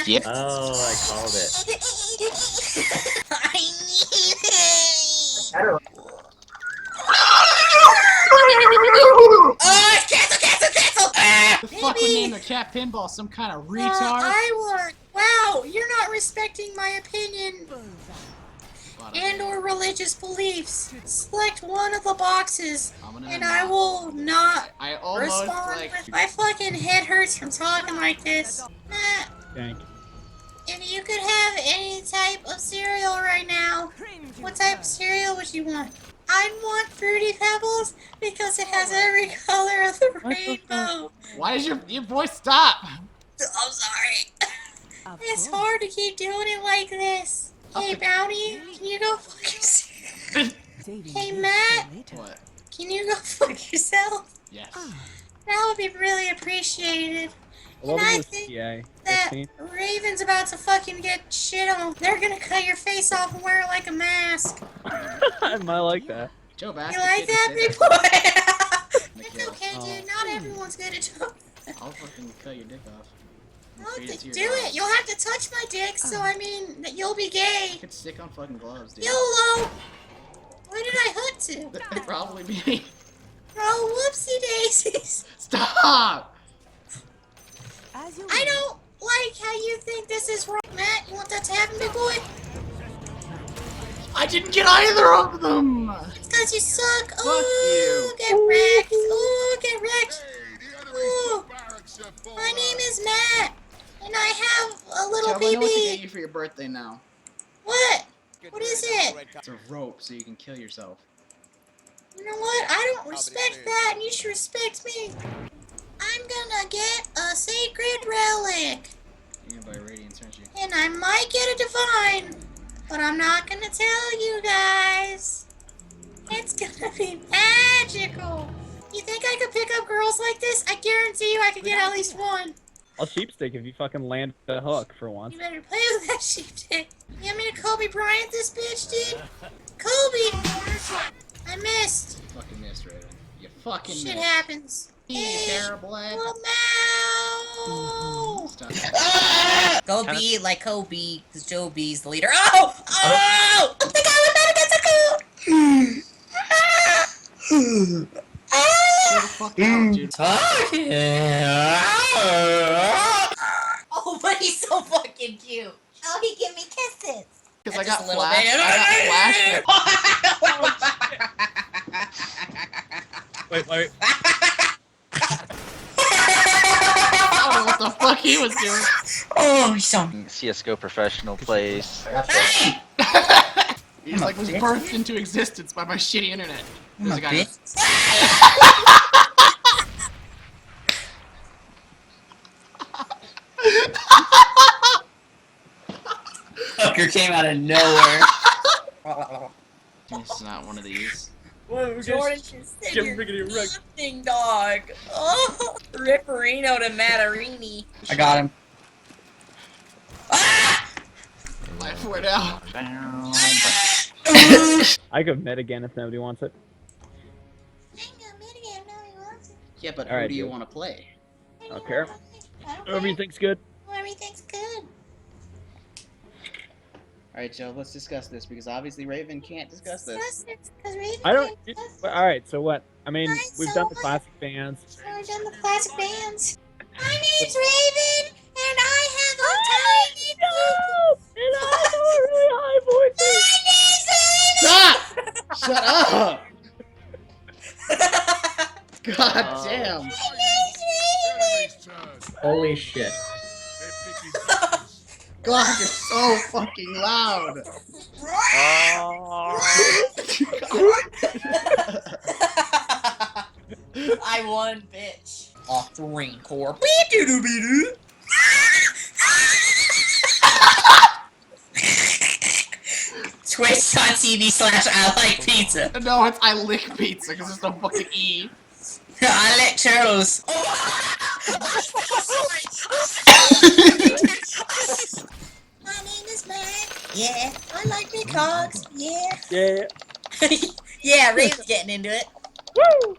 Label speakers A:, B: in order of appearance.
A: Skip.
B: Oh, I called it.
C: I need it. Oh, cancel!
A: The fuck would name their cat Pinball? Some kind of retard?
C: I want. Wow, you're not respecting my opinion and or religious beliefs. Select one of the boxes, and I will not
A: I almost
C: respond.
A: like.
C: My fucking head hurts from talking like this.
B: Dang.
C: If you could have any type of cereal right now, what type of cereal would you want? I'd want Fruity Pebbles because it has every color of the rainbow.
A: Why does your voice stop?
C: I'm sorry. It's hard to keep doing it like this. Hey, Bounty, can you go fuck yourself? Hey, Matt,
A: What?
C: can you go fuck yourself?
A: Yes.
C: That would be really appreciated. And I think that Raven's about to fucking get shit on. They're gonna cut your face off and wear it like a mask.
B: I might like that.
A: Joe,
C: You like that, big boy? It's okay, dude. Not everyone's good at Joe.
A: I'll fucking cut your dick off.
C: Oh, do it. You'll have to touch my dick, so I mean, you'll be gay.
A: You could stick on fucking gloves, dude.
C: YOLO! Where did I hook to?
A: That'd probably be.
C: Oh, whoopsie daisies.
A: Stop!
C: I don't like how you think this is wrong, Matt. You want that to happen, big boy?
A: I didn't get either of them!
C: It's because you suck.
A: Fuck
C: Ooh,
A: you.
C: get wrecked. Ooh, get wrecked. Ooh. My name is Matt, and I have a little
A: Joe, I know what to get
C: BB.
A: you for your birthday now.
C: What? What is it?
A: It's a rope so you can kill yourself.
C: You know what? I don't respect that, and you should respect me. I'm gonna get a sacred relic.
A: You're gonna buy radiance, aren't you?
C: And I might get a divine, but I'm not gonna tell you guys. It's gonna be magical. You think I could pick up girls like this? I guarantee you I could get at least one.
B: I'll sheepstick if you fucking land the hook for once.
C: You better play with that sheepstick. You want me to Kobe Bryant this bitch, dude? Kobe! I missed.
A: You fucking missed, Raven. You fucking
C: Shit
A: missed.
C: happens.
A: Hey, terrible.
C: Lamau!
A: Stop.
C: Go B like Kobe, because Joe B's the leader. Oh! Oh! The guy with that against the
A: Get the fuck out, dude.
C: Oh, but he's so fucking cute. Oh, he give me kisses.
A: Because I
C: Just
A: got
C: a little
A: flashed.
C: bit.
A: I got flashed.
B: Wait.
A: I don't know what the fuck he was doing.
C: Oh, he's so...
D: CSGO professional plays.
A: He's like was birthed into existence by my shitty internet. There's a guy.
C: Fucker came out of nowhere.
A: It's not one of these.
C: Jordan just said you're nothing, dog. Oh, Ripperino to Matarini. I got him. Ah!
A: Life went out.
B: I go mid again if nobody wants it.
A: Yeah, but
B: All right,
A: who do you
B: dude.
A: want to play?
B: I don't care.
C: Okay.
B: Everything's good.
C: Everything's good.
A: Alright, Joe, let's discuss this because obviously Raven can't discuss this.
B: I don't. Alright, so what? I mean, we've done the classic bands.
C: So we've done the classic bands. My name's Raven, and I have a tiny
B: And I have a really high voice.
C: My name's Raven!
A: Stop! Shut up! God damn!
E: Holy shit.
A: God, you're so fucking loud!
C: I won, bitch. Off the Marine Corps. Twitch.tv/I like pizza.
A: No, it's I lick pizza because there's no fucking E.
C: I like churros. My name is Matt. Yeah, I like big hogs. Yeah.
B: Yeah.
C: Yeah, Raven's getting into it.
B: Woo!